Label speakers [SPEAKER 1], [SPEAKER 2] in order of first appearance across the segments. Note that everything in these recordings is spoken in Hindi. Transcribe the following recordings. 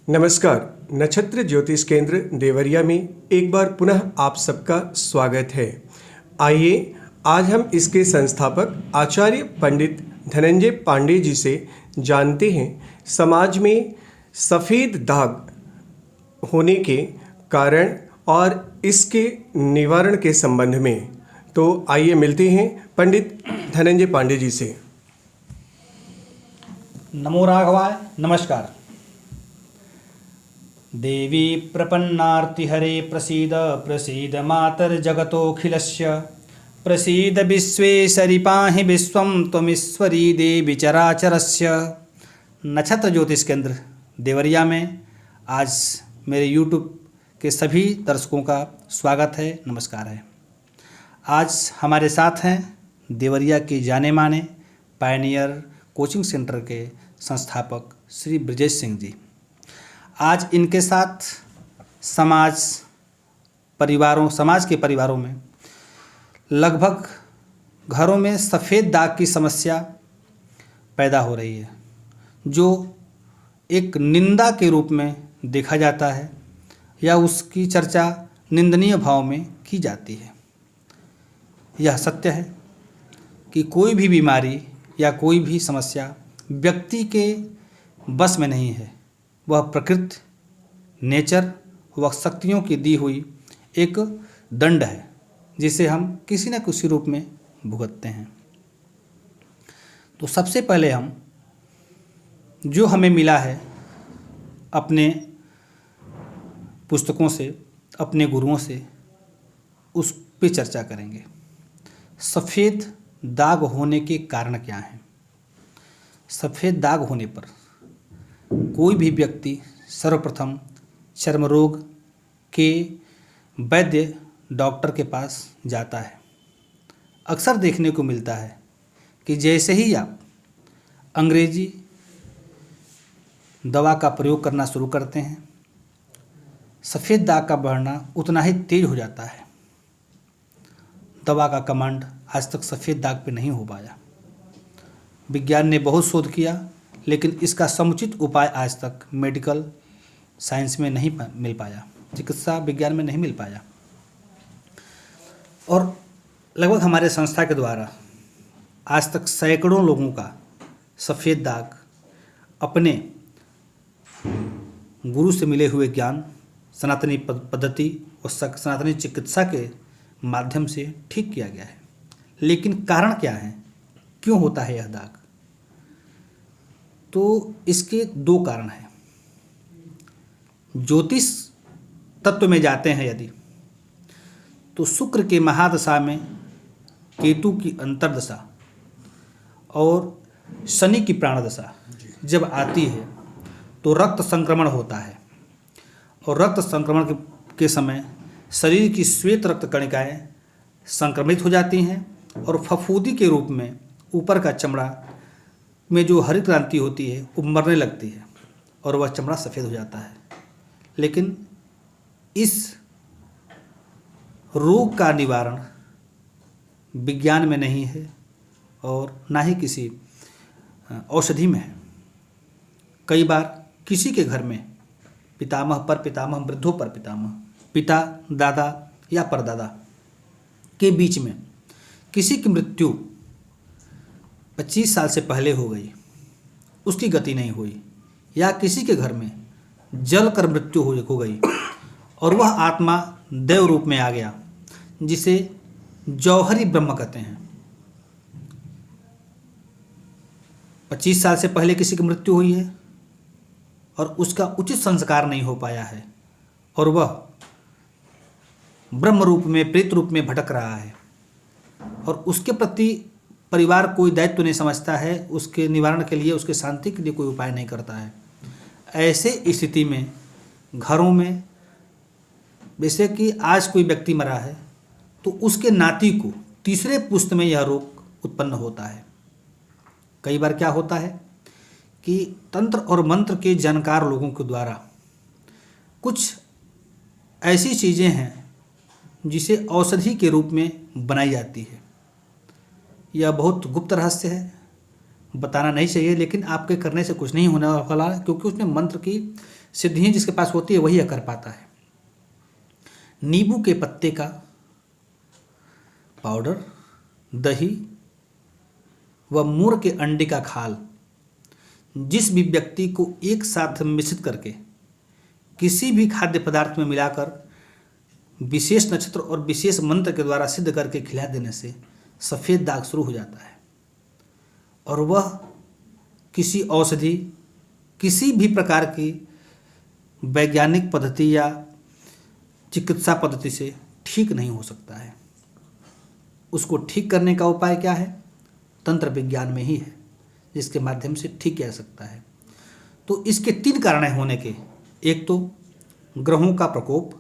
[SPEAKER 1] नमस्कार। नक्षत्र ज्योतिष केंद्र देवरिया में एक बार पुनः आप सबका स्वागत है। आइए आज हम इसके संस्थापक आचार्य पंडित धनंजय पांडे जी से जानते हैं समाज में सफ़ेद दाग होने के कारण और इसके निवारण के संबंध में। तो आइए मिलते हैं पंडित धनंजय पांडे जी से।
[SPEAKER 2] नमो राघवाय। नमस्कार। देवी प्रपन्नार्तिहरे प्रसीद प्रसीद मातर जगतोऽखिलस्य प्रसीद विश्वेश्वरि पाहि विश्वं त्वमीश्वरी देवी चराचरस्य। नक्षत्र ज्योतिष केंद्र देवरिया में आज मेरे YouTube के सभी दर्शकों का स्वागत है, नमस्कार है। आज हमारे साथ हैं देवरिया के जाने माने पायनियर कोचिंग सेंटर के संस्थापक श्री ब्रजेश सिंह जी। आज इनके साथ समाज के परिवारों में लगभग घरों में सफ़ेद दाग की समस्या पैदा हो रही है, जो एक निंदा के रूप में देखा जाता है या उसकी चर्चा निंदनीय भाव में की जाती है। यह सत्य है कि कोई भी बीमारी या कोई भी समस्या व्यक्ति के बस में नहीं है। वह प्रकृति, नेचर व शक्तियों की दी हुई एक दंड है, जिसे हम किसी न किसी रूप में भुगतते हैं। तो सबसे पहले हम जो हमें मिला है अपने पुस्तकों से, अपने गुरुओं से, उस पे चर्चा करेंगे। सफ़ेद दाग होने के कारण क्या हैं? सफ़ेद दाग होने पर कोई भी व्यक्ति सर्वप्रथम चर्म रोग के वैद्य डॉक्टर के पास जाता है। अक्सर देखने को मिलता है कि जैसे ही आप अंग्रेजी दवा का प्रयोग करना शुरू करते हैं, सफ़ेद दाग का बढ़ना उतना ही तेज हो जाता है। दवा का कमांड आज तक सफ़ेद दाग पे नहीं हो पाया। विज्ञान ने बहुत शोध किया, लेकिन इसका समुचित उपाय आज तक मेडिकल साइंस में नहीं मिल पाया, चिकित्सा विज्ञान में नहीं मिल पाया। और लगभग हमारे संस्था के द्वारा आज तक सैकड़ों लोगों का सफ़ेद दाग अपने गुरु से मिले हुए ज्ञान, सनातनी पद्धति और सनातनी चिकित्सा के माध्यम से ठीक किया गया है। लेकिन कारण क्या है, क्यों होता है यह दाग? तो इसके दो कारण हैं। ज्योतिष तत्व में जाते हैं यदि, तो शुक्र के महादशा में केतु की अंतर्दशा और शनि की प्राणदशा जब आती है तो रक्त संक्रमण होता है। और रक्त संक्रमण के समय शरीर की श्वेत रक्त कणिकाएँ संक्रमित हो जाती हैं और फफूंदी के रूप में ऊपर का चमड़ा में जो हरित क्रांति होती है वो मरने लगती है और वह चमड़ा सफ़ेद हो जाता है। लेकिन इस रोग का निवारण विज्ञान में नहीं है और ना ही किसी औषधि में है। कई बार किसी के घर में पितामह पर पितामह, वृद्धों पर पितामह, पिता, दादा या परदादा के बीच में किसी की मृत्यु 25 साल से पहले हो गई, उसकी गति नहीं हुई, या किसी के घर में जल कर मृत्यु हो गई और वह आत्मा देव रूप में आ गया, जिसे जौहरी ब्रह्म कहते हैं। 25 साल से पहले किसी की मृत्यु हुई है और उसका उचित संस्कार नहीं हो पाया है और वह ब्रह्म रूप में, प्रेत रूप में भटक रहा है और उसके प्रति परिवार कोई दायित्व नहीं समझता है, उसके निवारण के लिए, उसके शांति के लिए कोई उपाय नहीं करता है। ऐसे स्थिति में घरों में, जैसे कि आज कोई व्यक्ति मरा है तो उसके नाती को तीसरे पुश्त में यह रोग उत्पन्न होता है। कई बार क्या होता है कि तंत्र और मंत्र के जानकार लोगों के द्वारा कुछ ऐसी चीज़ें हैं जिसे औषधि के रूप में बनाई जाती है। यह बहुत गुप्त रहस्य है, बताना नहीं चाहिए, लेकिन आपके करने से कुछ नहीं होने वाला है, क्योंकि उसमें मंत्र की सिद्धि जिसके पास होती है वही कर पाता है। नींबू के पत्ते का पाउडर, दही व मोर के अंडे का खाल जिस भी व्यक्ति को एक साथ मिश्रित करके किसी भी खाद्य पदार्थ में मिलाकर विशेष नक्षत्र और विशेष मंत्र के द्वारा सिद्ध करके खिला देने से सफ़ेद दाग शुरू हो जाता है, और वह किसी औषधि, किसी भी प्रकार की वैज्ञानिक पद्धति या चिकित्सा पद्धति से ठीक नहीं हो सकता है। उसको ठीक करने का उपाय क्या है? तंत्र विज्ञान में ही है, जिसके माध्यम से ठीक किया जा सकता है। तो इसके 3 कारण होने के, एक तो ग्रहों का प्रकोप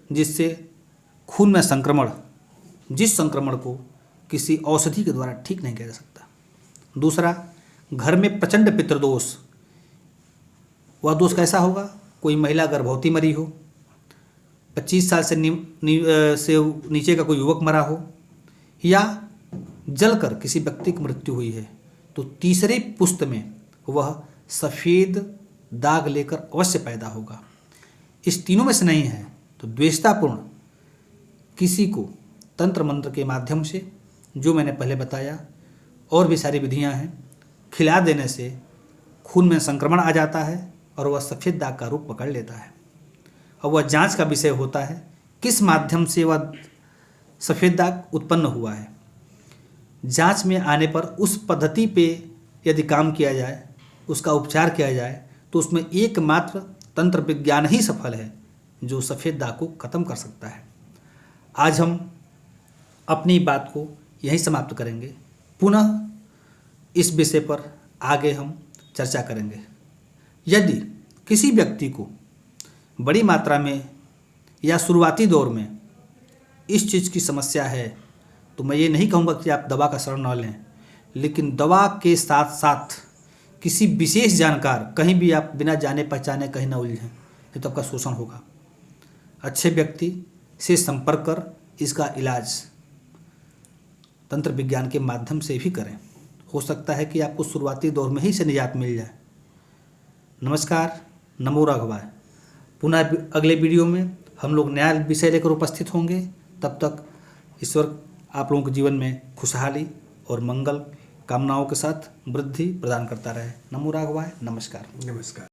[SPEAKER 2] जिससे खून में संक्रमण, जिस संक्रमण को किसी औषधि के द्वारा ठीक नहीं किया जा सकता। दूसरा, घर में प्रचंड पितृदोष। वह दोष कैसा होगा? कोई महिला गर्भवती मरी हो, 25 साल से नीचे का कोई युवक मरा हो, या जलकर किसी व्यक्ति की मृत्यु हुई है, तो तीसरे पुष्ट में वह सफ़ेद दाग लेकर अवश्य पैदा होगा। इस तीनों में से नहीं है तो द्वेषतापूर्ण किसी को तंत्र मंत्र के माध्यम से, जो मैंने पहले बताया, और भी सारी विधियां हैं, खिला देने से खून में संक्रमण आ जाता है और वह सफ़ेद दाग का रूप पकड़ लेता है। और वह जांच का विषय होता है किस माध्यम से वह सफ़ेद दाग उत्पन्न हुआ है। जांच में आने पर उस पद्धति पे यदि काम किया जाए, उसका उपचार किया जाए, तो उसमें एकमात्र तंत्र विज्ञान ही सफल है जो सफ़ेद दाग को खत्म कर सकता है। आज हम अपनी बात को यहीं समाप्त करेंगे। पुनः इस विषय पर आगे हम चर्चा करेंगे। यदि किसी व्यक्ति को बड़ी मात्रा में या शुरुआती दौर में इस चीज़ की समस्या है, तो मैं ये नहीं कहूँगा कि आप दवा का शरण न लें, लेकिन दवा के साथ साथ किसी विशेष जानकार, कहीं भी आप बिना जाने पहचाने कहीं ना उलझें, नहीं तो आपका शोषण होगा। अच्छे व्यक्ति से संपर्क कर इसका इलाज तंत्र विज्ञान के माध्यम से भी करें। हो सकता है कि आपको शुरुआती दौर में ही से निजात मिल जाए। नमस्कार, नमो राघवाय। पुनः अगले वीडियो में हम लोग नया विषय लेकर उपस्थित होंगे। तब तक ईश्वर आप लोगों के जीवन में खुशहाली और मंगल कामनाओं के साथ वृद्धि प्रदान करता रहे। नमो राघवाय। नमस्कार।
[SPEAKER 1] नमस्कार।